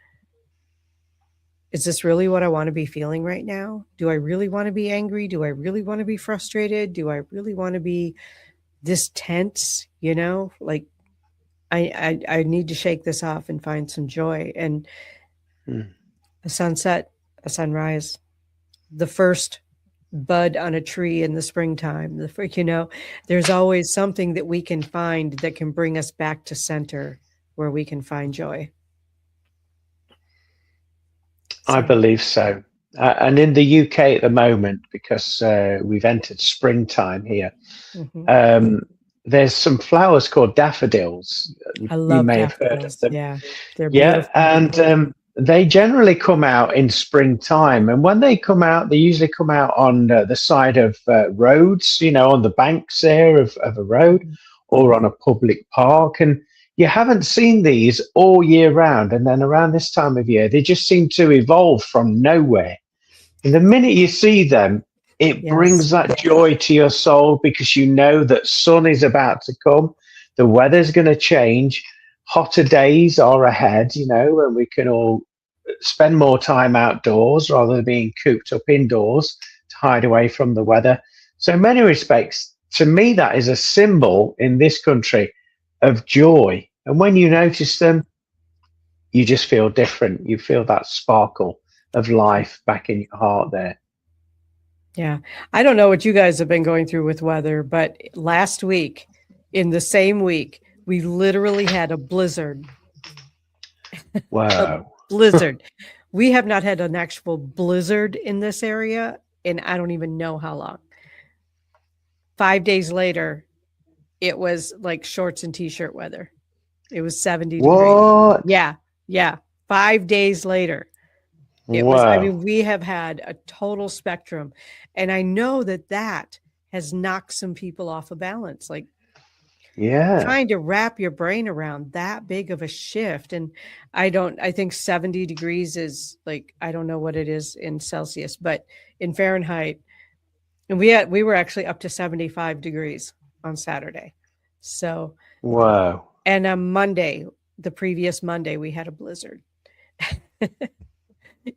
is this really what I want to be feeling right now? Do I really want to be angry? Do I really want to be frustrated? Do I really want to be this tense? Like I need to shake this off and find some joy. And a sunset, a sunrise, the first bud on a tree in the springtime, there's always something that we can find that can bring us back to center, where we can find joy. I believe so. And in the UK at the moment, because we've entered springtime here, there's some flowers called daffodils. I love may daffodils. Have heard of them. Yeah, they're beautiful. And they generally come out in springtime. And when they come out, they usually come out on the side of roads, on the banks there of a road, or on a public park. And you haven't seen these all year round. And then around this time of year, they just seem to evolve from nowhere. And the minute you see them, it brings that joy to your soul, because you know that sun is about to come. The weather's going to change. Hotter days are ahead, and we can all spend more time outdoors rather than being cooped up indoors to hide away from the weather. So in many respects, to me, that is a symbol in this country of joy. And when you notice them, you just feel different. You feel that sparkle of life back in your heart there. Yeah. I don't know what you guys have been going through with weather, but last week, in the same week, we literally had a blizzard. Wow. A blizzard. We have not had an actual blizzard in this area in I don't even know how long. 5 days later, it was like shorts and t-shirt weather. It was 70 what? degrees. Yeah. 5 days later. It was, we have had a total spectrum. And I know that has knocked some people off of balance. Like, trying to wrap your brain around that big of a shift. And I think 70 degrees is like, I don't know what it is in Celsius, but in Fahrenheit. And we were actually up to 75 degrees on Saturday. So, wow. And on Monday, the previous Monday, we had a blizzard.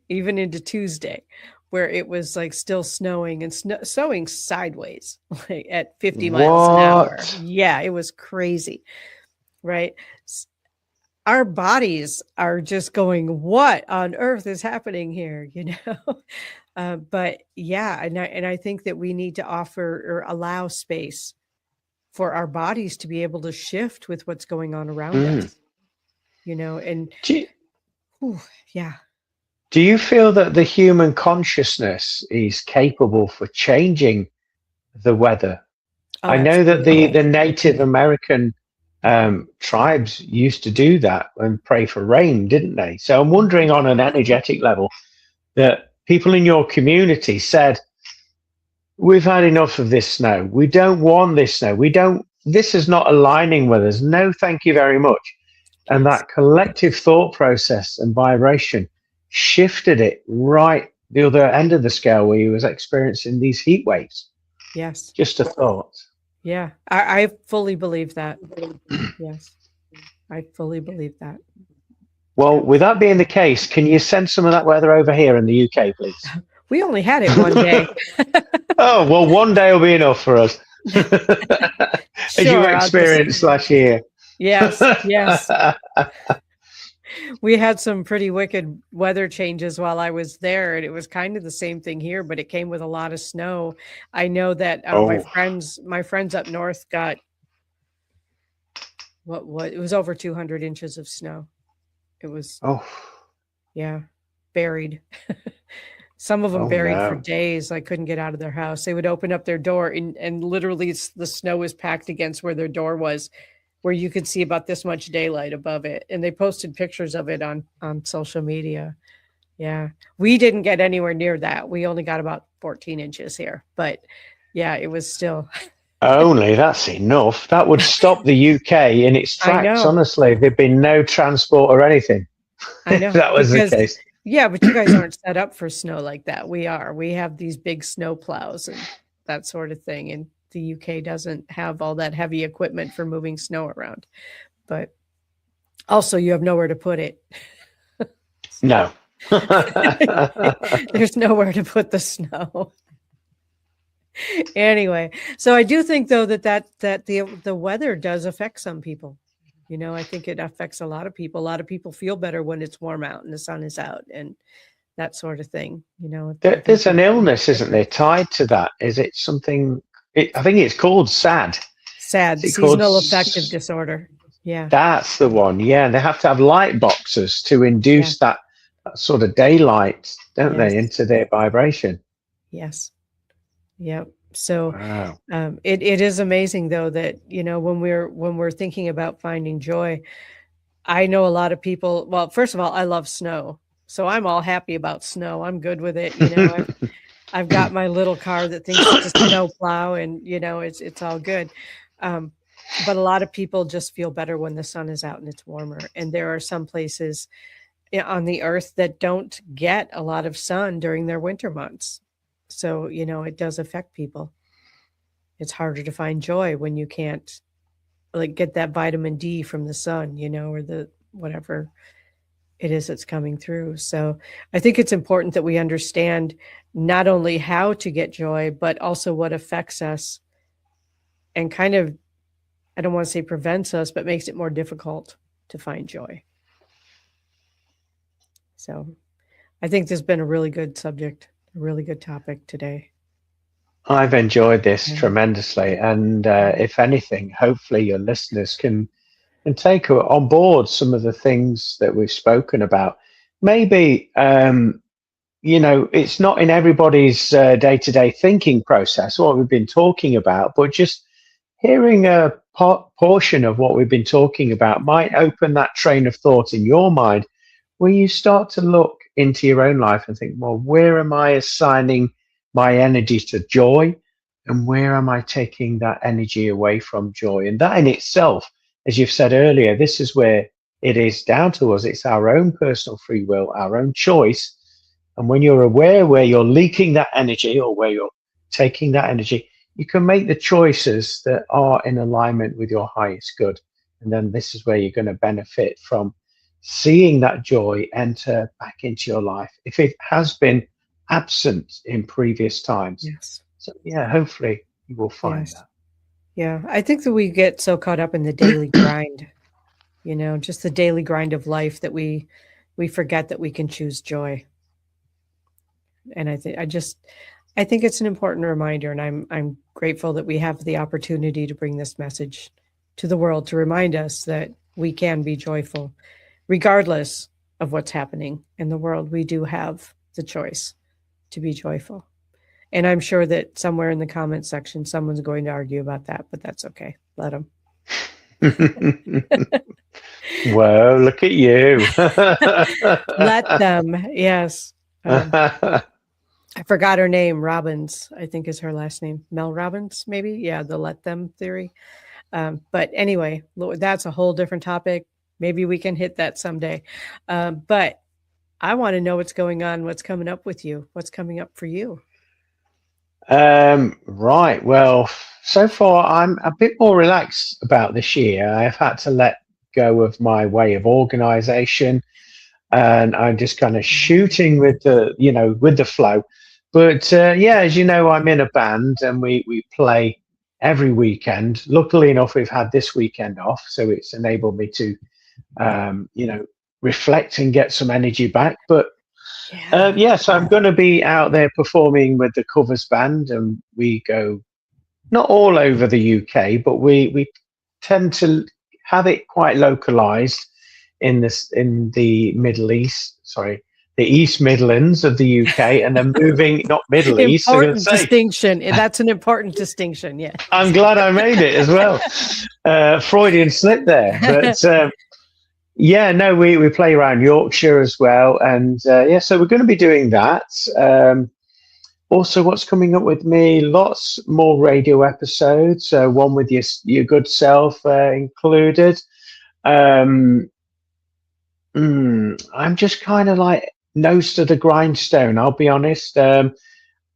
Even into Tuesday, where it was like still snowing and snowing sideways, like at 50 miles an hour. Yeah, it was crazy, right? Our bodies are just going, what on earth is happening here? But yeah, and I think that we need to offer or allow space for our bodies to be able to shift with what's going on around us. and Do you, whew, yeah. do you feel that the human consciousness is capable for changing the weather? Oh, I know that the absolutely. the Native American tribes used to do that and pray for rain, didn't they? So I'm wondering, on an energetic level, that people in your community said, "We've had enough of this snow. We don't want this snow. We don't. This is not aligning with us. No, thank you very much." And Yes. that collective thought process and vibration shifted it right the other end of the scale, where he was experiencing these heat waves. Yes. Just a thought. Yeah. I fully believe that. Yes. I fully believe that. Well, Yeah. with that being the case, can you send some of that weather over here in the UK, please? We only had it one day. Oh, well, one day will be enough for us. As you Sure. experienced last year. Yes. Yes. We had some pretty wicked weather changes while I was there, and it was kind of the same thing here, but it came with a lot of snow. I know that Oh, my friends up north got what it was over 200 inches of snow. It was, oh, yeah, buried. Some of them oh buried for no. days. I couldn't get out of their house. They would open up their door, and literally the snow was packed against where their door was, where you could see about this much daylight above it. And they posted pictures of it on social media. Yeah. We didn't get anywhere near that. We only got about 14 inches here. But yeah, it was still, Only that's enough. That would stop the UK in its I tracks, know. honestly, if there'd been no transport or anything. I If know. that was the Because, case. yeah, but you guys aren't set up for snow like that. We are. We have these big snow plows and that sort of thing. And the UK doesn't have all that heavy equipment for moving snow around. But also, you have nowhere to put it. No. There's nowhere to put the snow. Anyway, so I do think though that the weather does affect some people. I think it affects a lot of people. A lot of people feel better when it's warm out and the sun is out and that sort of thing. I think There's an illness, isn't there, tied to that? Is it something? I think it's called SAD. Is sad it called? seasonal affective disorder. Yeah. That's the one. Yeah, and they have to have light boxes to Yeah. induce that sort of daylight, don't they, Yes. into their vibration. Yes. Yep. So Wow. it is amazing though that when we're thinking about finding joy, I know a lot of people. Well, first of all, I love snow, so I'm all happy about snow. I'm good with it. I've got my little car that thinks it's a snow plow, and it's all good. Um, but a lot of people just feel better when the sun is out and it's warmer. And there are some places on the earth that don't get a lot of sun during their winter months. So, it does affect people. It's harder to find joy when you can't like get that vitamin D from the sun, or the whatever it is that's coming through. So I think it's important that we understand not only how to get joy, but also what affects us and kind of, I don't want to say prevents us, but makes it more difficult to find joy. So I think this has been a really good subject, a really good topic today. I've enjoyed this Yeah. tremendously, and if anything, hopefully your listeners can take on board some of the things that we've spoken about. Maybe it's not in everybody's day-to-day thinking process what we've been talking about, but just hearing a portion of what we've been talking about might open that train of thought in your mind, where you start to look into your own life and think, well, where am I assigning my energy to joy, and where am I taking that energy away from joy? And that in itself, as you've said earlier, this is where it is down to us. It's our own personal free will, our own choice. And when you're aware where you're leaking that energy or where you're taking that energy, you can make the choices that are in alignment with your highest good. And then this is where you're going to benefit from seeing that joy enter back into your life if it has been absent in previous times. Yes. So, yeah, hopefully you will find Yes. that. Yeah. I think that we get so caught up in the daily grind, just the daily grind of life that we forget that we can choose joy. And I think it's an important reminder, and I'm grateful that we have the opportunity to bring this message to the world to remind us that we can be joyful. regardless of what's happening in the world, we do have the choice to be joyful. And I'm sure that somewhere in the comment section, someone's going to argue about that, but that's okay. Let them. Well, look at you. Let them. Yes. I forgot her name. Robbins, I think, is her last name. Mel Robbins, maybe. Yeah, the let them theory. But anyway, that's a whole different topic. Maybe we can hit that someday. But I want to know what's going on, what's coming up with you, what's coming up for you. Right. Well, so far I'm a bit more relaxed about this year. I've had to let go of my way of organization, and I'm just kind of shooting with the flow. But yeah, as you know, I'm in a band and we play every weekend. Luckily enough, we've had this weekend off, so it's enabled me to reflect and get some energy back. But so I'm going to be out there performing with the covers band, and we go not all over the UK, but we tend to have it quite localized in the Middle East. Sorry, the East Midlands of the UK, and then moving not Middle East. Important distinction. That's an important distinction. Yeah, I'm glad I made it as well. Freudian slip there, but. Yeah, no, we play around Yorkshire as well, and so we're going to be doing that. Also, what's coming up with me? Lots more radio episodes. One with your good self included. I'm just kind of like nose to the grindstone. I'll be honest.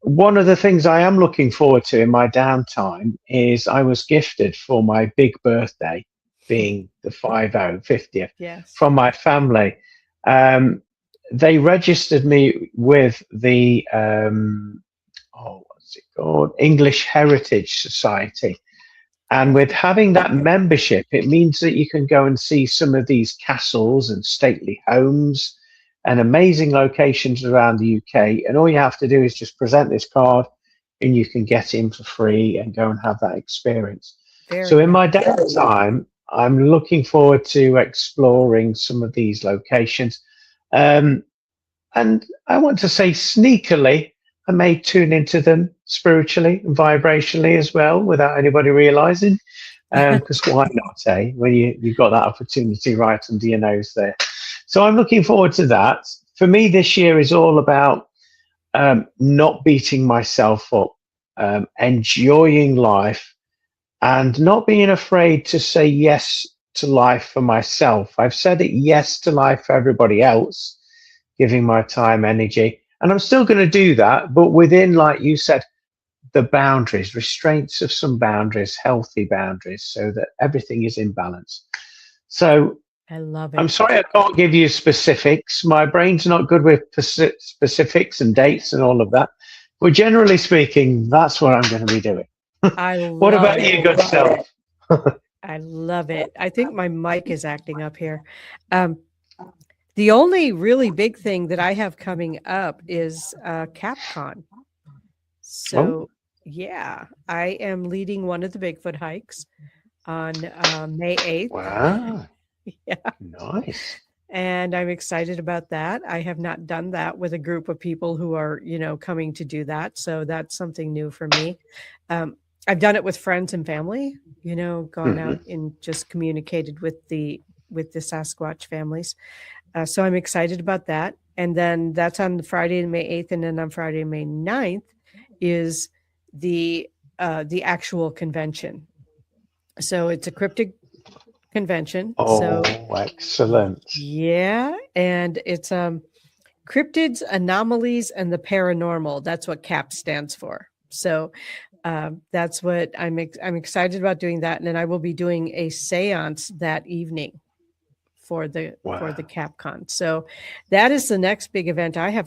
One of the things I am looking forward to in my downtime is I was gifted for my big birthday, being the 50th, yes, from my family. They registered me with the what's it called? English Heritage Society. And with having that membership, it means that you can go and see some of these castles and stately homes and amazing locations around the UK. And all you have to do is just present this card and you can get in for free and go and have that experience. So in my downtime, I'm looking forward to exploring some of these locations. And I want to say sneakily, I may tune into them spiritually and vibrationally as well without anybody realizing. Because why not, eh? When you've got that opportunity right under your nose there. So I'm looking forward to that. For me, this year is all about not beating myself up, enjoying life, and not being afraid to say yes to life for myself. I've said it yes to life for everybody else, giving my time, energy, and I'm still going to do that, but within, like you said, the boundaries, restraints of some boundaries, healthy boundaries, so that everything is in balance. So I love it. I'm sorry I can't give you specifics. My brain's not good with specifics and dates and all of that. But generally speaking, that's what I'm going to be doing. What about you, good self? I love it. I think my mic is acting up here. The only really big thing that I have coming up is CapCon. So, yeah, I am leading one of the Bigfoot hikes on May 8th. Wow. Yeah. Nice. And I'm excited about that. I have not done that with a group of people who are, coming to do that. So that's something new for me. I've done it with friends and family, gone out and just communicated with the Sasquatch families. So I'm excited about that. And then that's on Friday, May 8th. And then on Friday, May 9th is the actual convention. So it's a cryptid convention. Oh, excellent. Yeah. And it's cryptids, anomalies, and the paranormal. That's what CAP stands for. So that's what I'm excited about doing that. And then I will be doing a seance that evening for the CapCon. So that is the next big event I have